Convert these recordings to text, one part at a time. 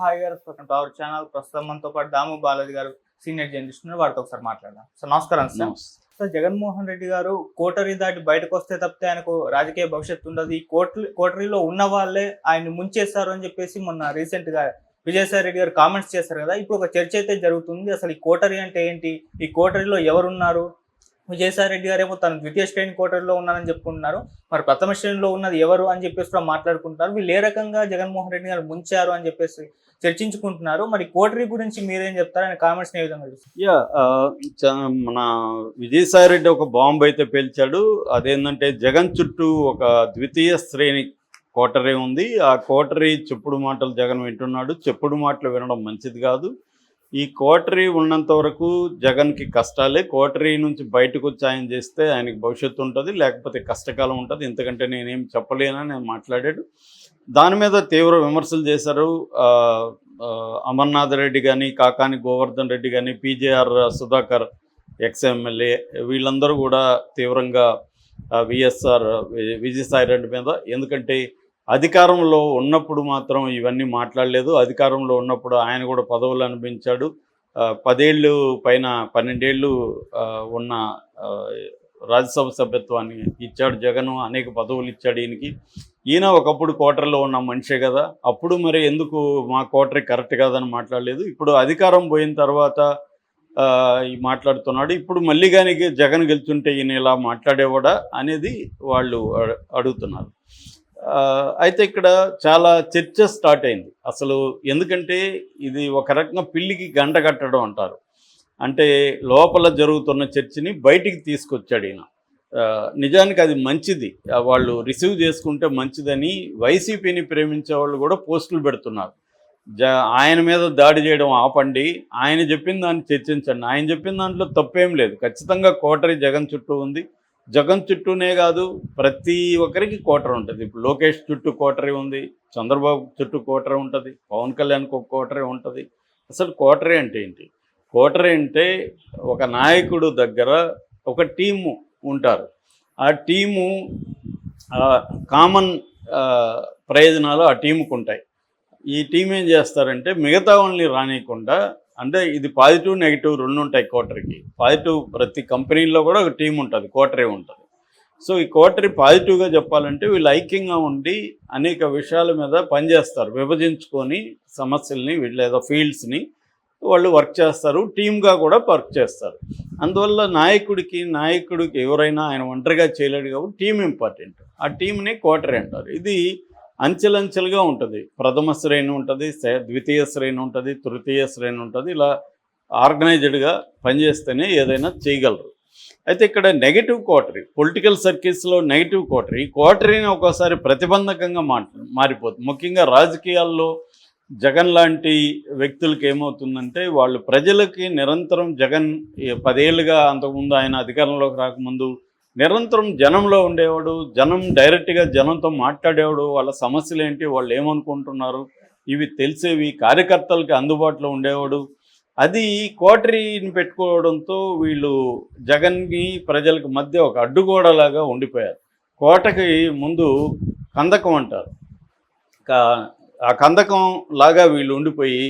Hi గారు, welcome to our channel. ప్రస్తుతం మనతో పాటు దాము బాలాజీ గారు, సీనియర్ జర్నలిస్ట్ ఉన్నారు. వారితో ఒకసారి మాట్లాడదాం. సార్ నమస్కారం. సార్ జగన్మోహన్ రెడ్డి గారు కోటరీ దాటి బయటకు వస్తే తప్పితే ఆయనకు రాజకీయ భవిష్యత్తు ఉండదు, ఈ కోటరీలో ఉన్న వాళ్ళే ఆయన ముంచేస్తారు అని చెప్పేసి మొన్న రీసెంట్ గా విజయసాయి రెడ్డి గారు కామెంట్స్ చేశారు కదా. ఇప్పుడు ఒక చర్చ అయితే జరుగుతుంది. అసలు ఈ కోటరీ అంటే ఏంటి, ఈ కోటరీలో ఎవరున్నారు? విజయసాయి రెడ్డి గారేమో తను ద్వితీయ శ్రేణి కోటరీలో ఉన్నారని చెప్పుకుంటున్నారు. మరి ప్రథమ శ్రేణిలో ఉన్నది ఎవరు అని చెప్పేసి కూడా మాట్లాడుకుంటున్నారు. వీళ్ళు ఏ రకంగా జగన్మోహన్ రెడ్డి గారు ముంచారు అని చెప్పేసి చర్చించుకుంటున్నారు. మరి కోటరీ గురించి మీరేం చెప్తారు? ఆయన కామెంట్స్ ఏ విధంగా చూస్తారు? మన విజయసాయి రెడ్డి ఒక బాంబు అయితే పేల్చాడు. అదేంటంటే జగన్ చుట్టూ ఒక ద్వితీయ శ్రేణి కోటరీ ఉంది. ఆ కోటరీ చెప్పుడు మాటలు జగన్ వింటున్నాడు. చెప్పుడు మాటలు వినడం మంచిది కాదు. ఈ కోటరీ ఉన్నంత వరకు జగన్కి కష్టాలే. కోటరీ నుంచి బయటకు వచ్చి ఆయన చేస్తే ఆయనకి భవిష్యత్తు ఉంటుంది, లేకపోతే కష్టకాలం ఉంటుంది. ఇంతకంటే నేనేం చెప్పలేనని నేను మాట్లాడాడు. దాని మీద తీవ్ర విమర్శలు చేశారు. అమర్నాథ్ రెడ్డి కానీ, కాకాని గోవర్ధన్ రెడ్డి కానీ, పీజేఆర్ సుధాకర్ ఎక్స్ఎమ్మెల్యే, వీళ్ళందరూ కూడా తీవ్రంగా విజయసాయి రెడ్డి మీద, ఎందుకంటే అధికారంలో ఉన్నప్పుడు మాత్రం ఇవన్నీ మాట్లాడలేదు. అధికారంలో ఉన్నప్పుడు ఆయన కూడా పదవులు అనిపించాడు. 10 ఏళ్ళు పైన 12 ఏళ్ళు ఉన్న రాజ్యసభ సభ్యత్వాన్ని ఇచ్చాడు జగన్. అనేక పదవులు ఇచ్చాడు ఈయనకి. ఈయన ఒకప్పుడు కోటరీలో ఉన్న మనిషే కదా. అప్పుడు మరి ఎందుకు మా కోటరీ కరెక్ట్ కాదని మాట్లాడలేదు. ఇప్పుడు అధికారం పోయిన తర్వాత మాట్లాడుతున్నాడు. ఇప్పుడు మళ్ళీ కానీ జగన్ గెలుచుంటే ఈయన ఇలా మాట్లాడేవాడా అనేది వాళ్ళు అడుగుతున్నారు. అయితే ఇక్కడ చాలా చర్చ స్టార్ట్ అయింది అసలు. ఎందుకంటే ఇది ఒక రకంగా పిల్లికి గంట కట్టడం అంటారు. అంటే లోపల జరుగుతున్న చర్చని బయటికి తీసుకొచ్చాడు ఈయన. నిజానికి అది మంచిది, వాళ్ళు రిసీవ్ చేసుకుంటే మంచిదని వైసీపీని ప్రేమించే వాళ్ళు కూడా పోస్టులు పెడుతున్నారు. ఆయన మీద దాడి చేయడం ఆపండి, ఆయన చెప్పిన దాన్ని చర్చించండి. ఆయన చెప్పిన దాంట్లో తప్పేం లేదు. ఖచ్చితంగా కోటరీ జగన్ చుట్టూ ఉంది. జగన్ చుట్టూనే కాదు, ప్రతి ఒక్కరికి కోటరీ ఉంటుంది. ఇప్పుడు లోకేష్ చుట్టూ కోటరీ ఉంది, చంద్రబాబు చుట్టూ కోటరీ ఉంటుంది, పవన్ కళ్యాణ్కి ఒక కోటరీ ఉంటుంది. అసలు కోటరీ అంటే ఏంటి? కోటరీ అంటే ఒక నాయకుడు దగ్గర ఒక టీము ఉంటారు. ఆ టీము కామన్ ప్రయోజనాలు ఆ టీముకు ఉంటాయి. ఈ టీం ఏం చేస్తారంటే మిగతా వాళ్ళని రానియకుండా, అంటే ఇది పాజిటివ్ నెగిటివ్ రెండు ఉంటాయి కోటరీకి. పాజిటివ్ ప్రతి కంపెనీల్లో కూడా ఒక టీం ఉంటుంది, కోటరీ ఉంటుంది. సో ఈ కోటరీ పాజిటివ్గా చెప్పాలంటే వీళ్ళు ఐక్యంగా ఉండి అనేక విషయాల మీద పనిచేస్తారు. విభజించుకొని సమస్యల్ని లేదా ఫీల్డ్స్ని వాళ్ళు వర్క్ చేస్తారు, టీమ్గా కూడా వర్క్ చేస్తారు. అందువల్ల నాయకుడికి ఎవరైనా ఆయన ఒంటరిగా చేయలేడు కాబట్టి టీం ఇంపార్టెంట్. ఆ టీంని కోటరీ అంటారు. ఇది అంచెలంచెలుగా ఉంటుంది. ప్రథమ శ్రేణి ఉంటుంది, ద్వితీయ శ్రేణి ఉంటుంది, తృతీయ శ్రేణి ఉంటుంది. ఇలా ఆర్గనైజ్డ్గా పనిచేస్తేనే ఏదైనా చేయగలరు. అయితే ఇక్కడ నెగిటివ్ కోటరీ, పొలిటికల్ సర్కిల్స్లో నెగిటివ్ కోటరీని ఒక్కోసారి ప్రతిబంధకంగా మారిపోతుంది. ముఖ్యంగా రాజకీయాల్లో జగన్ లాంటి వ్యక్తులకి ఏమవుతుందంటే, వాళ్ళు ప్రజలకి నిరంతరం జగన్ 10 ఏళ్ళుగా, అంతకుముందు ఆయన అధికారంలోకి రాకముందు నిరంతరం జనంలో ఉండేవాడు. డైరెక్ట్గా జనంతో మాట్లాడేవాడు. వాళ్ళ సమస్యలు ఏంటి, వాళ్ళు ఏమనుకుంటున్నారు, ఇవి తెలిసేవి. కార్యకర్తలకి అందుబాటులో ఉండేవాడు. అది కోటరీని పెట్టుకోవడంతో వీళ్ళు జగన్కి ప్రజలకు మధ్య ఒక అడ్డుగోడలాగా ఉండిపోయారు. కోటకి ముందు కందకం అంటారు. ఆ కందకం లాగా వీళ్ళు ఉండిపోయి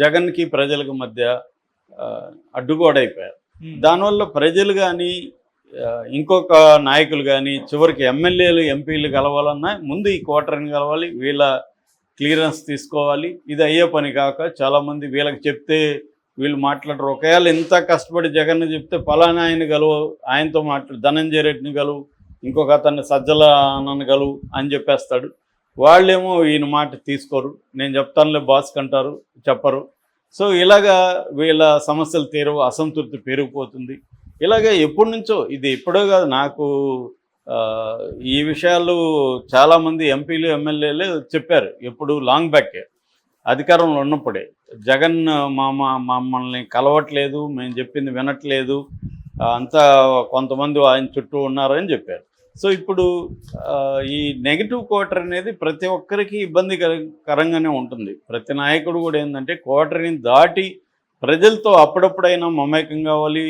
జగన్కి ప్రజలకు మధ్య అడ్డుగోడ అయిపోయారు. దానివల్ల ప్రజలు కానీ ఇంకొక నాయకులు కానీ చివరికి ఎమ్మెల్యేలు ఎంపీలు కలవాలన్నా ముందు ఈ కోటరీని కలవాలి, వీళ్ళ క్లియరెన్స్ తీసుకోవాలి. ఇది అయ్యే పని కాక చాలామంది వీళ్ళకి చెప్తే వీళ్ళు మాట్లాడరు. ఒకవేళ ఇంత కష్టపడి జగన్ చెప్తే ఫలానా ఆయన గలువు, ఆయనతో ధనంజయ రెడ్డిని గలువు, ఇంకొక అతన్ని సజ్జల అన్నను గలువు అని చెప్పేస్తాడు. వాళ్ళేమో ఈయన మాట తీసుకోరు. నేను చెప్తానులే బాస్ కంటారు, చెప్పరు. సో ఇలాగా వీళ్ళ సమస్యలు తీరవు, అసంతృప్తి పెరిగిపోతుంది. ఇలాగే ఎప్పటి నుంచో, ఇది ఎప్పుడో కాదు, నాకు ఈ విషయాలు చాలామంది ఎంపీలు ఎమ్మెల్యేలు చెప్పారు. ఎప్పుడు లాంగ్ బ్యాకే, అధికారంలో ఉన్నప్పుడే. జగన్ మమ్మల్ని కలవట్లేదు, మేము చెప్పింది వినట్లేదు, అంతా కొంతమంది ఆయన చుట్టూ ఉన్నారని చెప్పారు. సో ఇప్పుడు ఈ నెగిటివ్ కోటరీ అనేది ప్రతి ఒక్కరికి ఇబ్బందికరంగానే ఉంటుంది. ప్రతి నాయకుడు కూడా ఏంటంటే కోటరీని దాటి ప్రజలతో అప్పుడప్పుడైనా మమేకం కావాలి,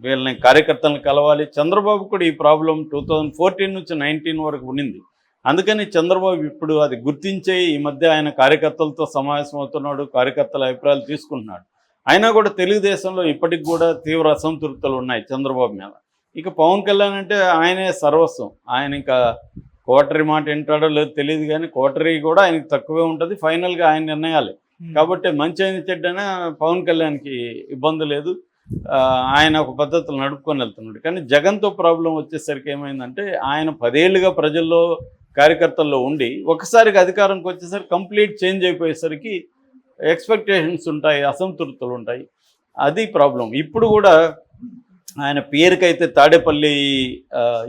వీళ్ళని కార్యకర్తలను కలవాలి. చంద్రబాబు కూడా ఈ ప్రాబ్లం 2014 నుంచి 19 వరకు ఉండింది. అందుకని చంద్రబాబు ఇప్పుడు అది గుర్తించే ఈ మధ్య ఆయన కార్యకర్తలతో సమావేశం అవుతున్నాడు, కార్యకర్తల అభిప్రాయాలు తీసుకుంటున్నాడు. అయినా కూడా తెలుగుదేశంలో ఇప్పటికి కూడా తీవ్ర అసంతృప్తులు ఉన్నాయి చంద్రబాబు మీద. ఇక పవన్ కళ్యాణ్ అంటే ఆయనే సర్వస్వం. ఆయన ఇంకా కోటరీ మాట వింటాడో లేదో తెలియదు, కానీ కోటరీ కూడా ఆయనకి తక్కువే ఉంటుంది. ఫైనల్గా ఆయన నిర్ణయాలే. కాబట్టి మంచి అయిన చెడ్డైనా పవన్ కళ్యాణ్కి ఇబ్బంది లేదు. ఆయన ఒక పద్ధతులు నడుపుకొని వెళ్తున్నాడు. కానీ జగన్తో ప్రాబ్లం వచ్చేసరికి ఏమైందంటే ఆయన 10 ఏళ్ళుగా ప్రజల్లో కార్యకర్తల్లో ఉండి ఒకసారికి అధికారంకి వచ్చేసరికి కంప్లీట్ చేంజ్ అయిపోయేసరికి ఎక్స్పెక్టేషన్స్ ఉంటాయి, అసంతృప్తులు ఉంటాయి. అది ప్రాబ్లం. ఇప్పుడు కూడా ఆయన పేరుకైతే తాడేపల్లి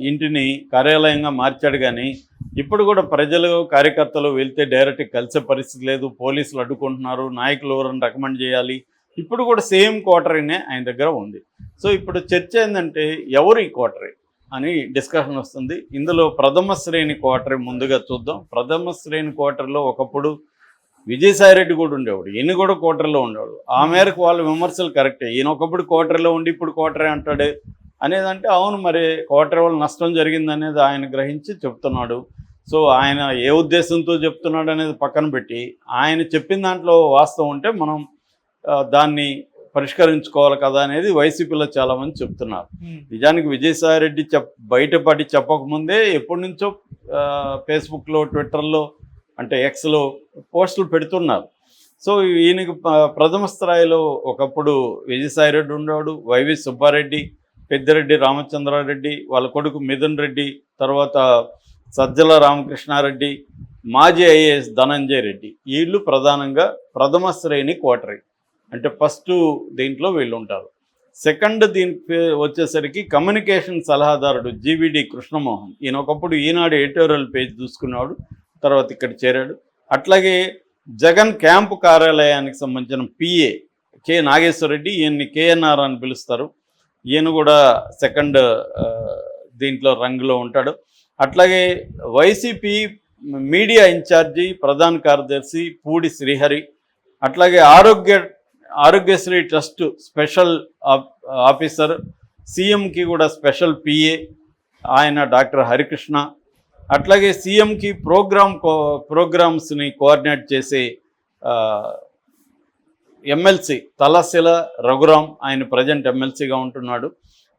ఇంటిని కార్యాలయంగా మార్చాడు, కానీ ఇప్పుడు కూడా ప్రజలు కార్యకర్తలు వెళ్తే డైరెక్ట్గా కలిసే పరిస్థితి లేదు. పోలీసులు అడ్డుకుంటున్నారు, నాయకులు ఎవరైనా రికమెండ్ చేయాలి. ఇప్పుడు కూడా సేమ్ క్వార్టరీనే ఆయన దగ్గర ఉంది. సో ఇప్పుడు చర్చ ఏంటంటే ఎవరు ఈ క్వార్టరీ అని డిస్కషన్ వస్తుంది. ఇందులో ప్రథమ శ్రేణి క్వార్టరీ ముందుగా చూద్దాం. ప్రథమ శ్రేణి క్వార్టరీలో ఒకప్పుడు విజయసాయిరెడ్డి కూడా ఉండేవాడు, ఈయన కూడా క్వార్టర్లో ఉండేవాడు. ఆ మేరకు వాళ్ళ విమర్శలు కరెక్టే. ఈయన ఒకప్పుడు క్వార్టర్లో ఉండి ఇప్పుడు క్వార్టరే అంటాడే అనేదంటే అవును, మరి క్వార్టర్ వల్ల నష్టం జరిగిందనేది ఆయన గ్రహించి చెప్తున్నాడు. సో ఆయన ఏ ఉద్దేశంతో చెప్తున్నాడు అనేది పక్కన పెట్టి ఆయన చెప్పిన దాంట్లో వాస్తవం ఉంటే మనం దాన్ని పరిష్కరించుకోవాలి కదా అనేది వైసీపీలో చాలామంది చెప్తున్నారు. నిజానికి విజయసాయిరెడ్డి బయటపడి చెప్పకముందే ఎప్పటి నుంచో ఫేస్బుక్లో, ట్విట్టర్లో, అంటే ఎక్స్లో పోస్టులు పెడుతున్నారు. సో ఈయనకి ప్రథమ స్థాయిలో ఒకప్పుడు విజయసాయిరెడ్డి ఉండేవాడు, వైవి సుబ్బారెడ్డి, పెద్దిరెడ్డి రామచంద్రారెడ్డి, వాళ్ళ కొడుకు మిథున్ రెడ్డి, తర్వాత సజ్జల రామకృష్ణారెడ్డి, మాజీ ఐఏఎస్ ధనంజయ రెడ్డి. వీళ్ళు ప్రధానంగా ప్రథమ శ్రేణి క్వార్టరీ, అంటే ఫస్ట్ దీంట్లో వీళ్ళు ఉంటారు. సెకండ్ దీనికి వచ్చేసరికి కమ్యూనికేషన్ సలహాదారుడు జీవీడి కృష్ణమోహన్. ఈయన ఒకప్పుడు ఈనాడు ఎడిటోరియల్ పేజ్ చూసుకున్నాడు, తర్వాత ఇక్కడ చేరాడు. అట్లాగే జగన్ క్యాంపు కార్యాలయానికి సంబంధించిన పిఏ కె నాగేశ్వరరెడ్డి, ఈయన్ని కేఎన్ఆర్ అని పిలుస్తారు. ఈయన కూడా సెకండ్ దీంట్లో రంగులో ఉంటాడు. అట్లాగే వైసీపీ మీడియా ఇన్ఛార్జి ప్రధాన కార్యదర్శి పూడి శ్రీహరి, అట్లాగే ఆరోగ్యశ్రీ ట్రస్ట్ స్పెషల్ ఆఫీసర్, సీఎంకి కూడా స్పెషల్ పిఏ ఆయన డాక్టర్ హరికృష్ణ, అట్లాగే సీఎంకి ప్రోగ్రామ్స్ని కోఆర్డినేట్ చేసే ఎమ్మెల్సీ తలశిల రఘురాం, ఆయన ప్రజెంట్ ఎమ్మెల్సీగా ఉంటున్నాడు.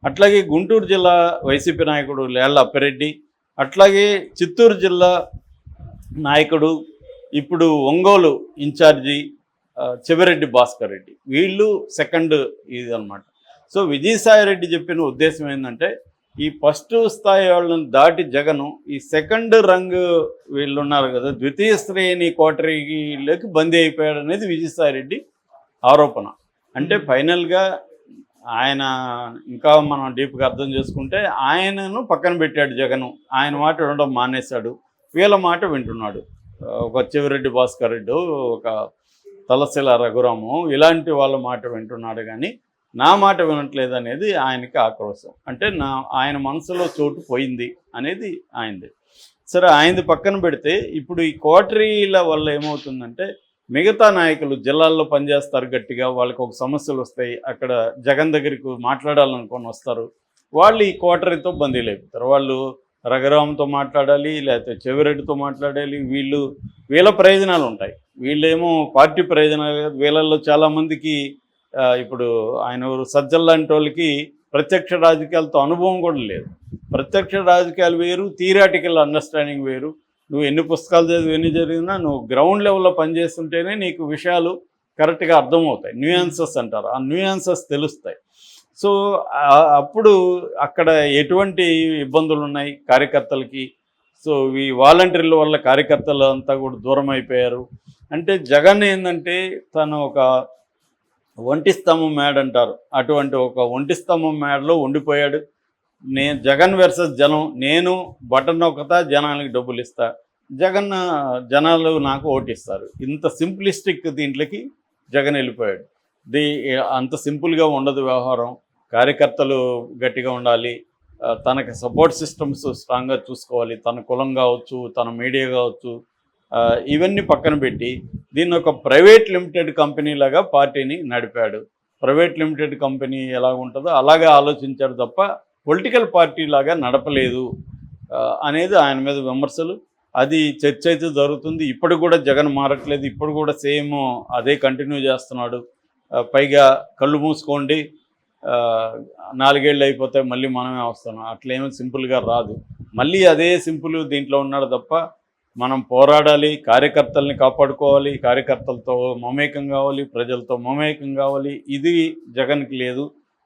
అట్లాగే గుంటూరు జిల్లా వైసీపీ నాయకుడు లేళ్ల అప్పిరెడ్డి, అట్లాగే చిత్తూరు జిల్లా నాయకుడు ఇప్పుడు ఒంగోలు ఇన్ఛార్జి చెవిరెడ్డి భాస్కర్ రెడ్డి. వీళ్ళు సెకండ్ ఇది అనమాట. సో విజయసాయిరెడ్డి చెప్పిన ఉద్దేశం ఏంటంటే ఈ ఫస్ట్ స్థాయి వాళ్ళని దాటి జగను ఈ సెకండ్ రంగ్ వీళ్ళు ఉన్నారు కదా, ద్వితీయ శ్రేణి కోటరీలోకి బందీ అయిపోయాడు అనేది విజయసాయిరెడ్డి ఆరోపణ. అంటే ఫైనల్గా ఆయన ఇంకా మనం డీప్గా అర్థం చేసుకుంటే ఆయనను పక్కన పెట్టాడు జగను. ఆయన మాట వినడం మానేశాడు, వీళ్ళ మాట వింటున్నాడు. ఒక చెవిరెడ్డి భాస్కర్ రెడ్డి, ఒక తలశిల రఘురాము, ఇలాంటి వాళ్ళ మాట వింటున్నాడు, కానీ నా మాట వినట్లేదు అనేది ఆయనకి ఆక్రోశం. అంటే ఆయన మనసులో చోటు పోయింది అనేది ఆయనది. సరే, ఆయనది పక్కన పెడితే ఇప్పుడు ఈ కోటరీల వల్ల ఏమవుతుందంటే మిగతా నాయకులు జిల్లాల్లో పనిచేస్తారు గట్టిగా, వాళ్ళకి ఒక సమస్యలు వస్తాయి, అక్కడ జగన్ దగ్గరికి మాట్లాడాలనుకొని వస్తారు, వాళ్ళు ఈ కోటరీతో బందీలు అయిపోతారు. వాళ్ళు రఘురామ్తో మాట్లాడాలి, లేకపోతే చెవిరెడ్డితో మాట్లాడాలి. వీళ్ళ ప్రయోజనాలు ఉంటాయి, వీళ్ళేమో పార్టీ ప్రయోజనాలు. వీళ్ళల్లో చాలామందికి ఇప్పుడు ఆయన సజ్జల లాంటి వాళ్ళకి ప్రత్యక్ష రాజకీయాలతో అనుభవం కూడా లేదు. ప్రత్యక్ష రాజకీయాలు వేరు, థియరాటికల్ అండర్స్టాండింగ్ వేరు. నువ్వు ఎన్ని పుస్తకాలు చదివి ఎన్ని జరిగినా నువ్వు గ్రౌండ్ లెవెల్లో పనిచేస్తుంటేనే నీకు విషయాలు కరెక్ట్గా అర్థమవుతాయి. న్యూయాన్సెస్ అంటారు, ఆ న్యూయాన్సెస్ తెలుస్తాయి. సో అప్పుడు అక్కడ ఎటువంటి ఇబ్బందులు ఉన్నాయి కార్యకర్తలకి. సో ఈ వాలంటీర్ల వల్ల కార్యకర్తలు అంతా కూడా దూరం అయిపోయారు. అంటే జగన్ ఏంటంటే తను ఒక ఒంటి స్తంభం మేడ అంటారు, అటువంటి ఒక ఒంటి స్తంభం మేడలో ఉండిపోయాడు. జగన్ వర్సెస్ జనం, నేను బటన్ నొక్కుతా, జనానికి డబ్బులు ఇస్తా, జనాలు నాకు ఓటిస్తారు. ఇంత సింప్లిస్టిక్ దీంట్లోకి జగన్ వెళ్ళిపోయాడు. అంత సింపుల్గా ఉండదు వ్యవహారం. కార్యకర్తలు గట్టిగా ఉండాలి, తనకి సపోర్ట్ సిస్టమ్స్ స్ట్రాంగ్గా చూసుకోవాలి. తన కులం కావచ్చు, తన మీడియా కావచ్చు, ఇవన్నీ పక్కన పెట్టి దీన్ని ఒక ప్రైవేట్ లిమిటెడ్ కంపెనీ లాగా పార్టీని నడిపాడు. ప్రైవేట్ లిమిటెడ్ కంపెనీ ఎలా ఉంటుందో అలాగే ఆలోచించాడు తప్ప పొలిటికల్ పార్టీ లాగా నడపలేదు అనేది ఆయన మీద విమర్శలు. అది చర్చ అయితే జరుగుతుంది. ఇప్పుడు కూడా జగన్ మారట్లేదు, ఇప్పుడు కూడా సేమ్ అదే కంటిన్యూ చేస్తున్నాడు. పైగా కళ్ళు మూసుకోండి, 4 ఏళ్ళు అయిపోతే మళ్ళీ మనమే వస్తున్నాం, అట్లేమో సింపుల్గా రాదు. మళ్ళీ అదే సింపుల్ దీంట్లో ఉన్నాడు తప్ప, మనం పోరాడాలి, కార్యకర్తల్ని కాపాడుకోవాలి, కార్యకర్తలతో మమేకం కావాలి, ప్రజలతో మమేకం కావాలి, ఇది జగన్కి లేదు.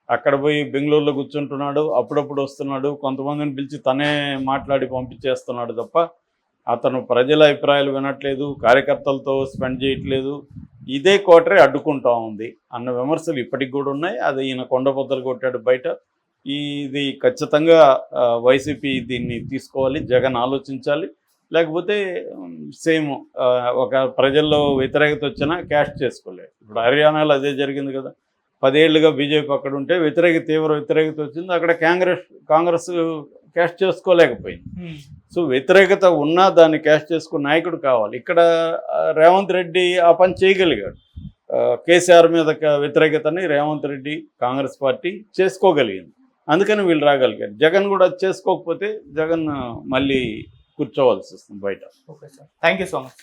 అక్కడ పోయి బెంగళూరులో కూర్చుంటున్నాడు, అప్పుడప్పుడు వస్తున్నాడు, కొంతమందిని పిలిచి తనే మాట్లాడి పంపించేస్తున్నాడు తప్ప అతను ప్రజల అభిప్రాయాలు వినట్లేదు, కార్యకర్తలతో స్పెండ్ చేయట్లేదు. ఇదే కోటరే అడ్డుకుంటా ఉంది అన్న విమర్శలు ఇప్పటికి కూడా ఉన్నాయి. అది ఈయన కొండబద్దలు కొట్టాడు బయట. ఇది ఖచ్చితంగా వైసీపీ దీన్ని తీసుకోవాలి, జగన్ ఆలోచించాలి. లేకపోతే సేమ్ ఒక ప్రజల్లో వ్యతిరేకత వచ్చినా క్యాష్ చేసుకోలేదు. ఇప్పుడు హర్యానాలో అదే జరిగింది కదా, 10 ఏళ్ళుగా బీజేపీ అక్కడ ఉంటే తీవ్ర వ్యతిరేకత వచ్చింది, అక్కడ కాంగ్రెస్ క్యాష్ చేసుకోలేకపోయింది. సో వ్యతిరేకత ఉన్నా దాన్ని క్యాష్ చేసుకున్న నాయకుడు కావాలి. ఇక్కడ రేవంత్ రెడ్డి ఆ పని చేయగలిగాడు. కేసీఆర్ మీద వ్యతిరేకతని రేవంత్ రెడ్డి కాంగ్రెస్ పార్టీ చేసుకోగలిగింది, అందుకని వీళ్ళు రాగలిగారు. జగన్ కూడా చేసుకోకపోతే జగన్ మళ్ళీ కూర్చోవాల్సి వస్తుంది బయట. Okay sir, thank you so much.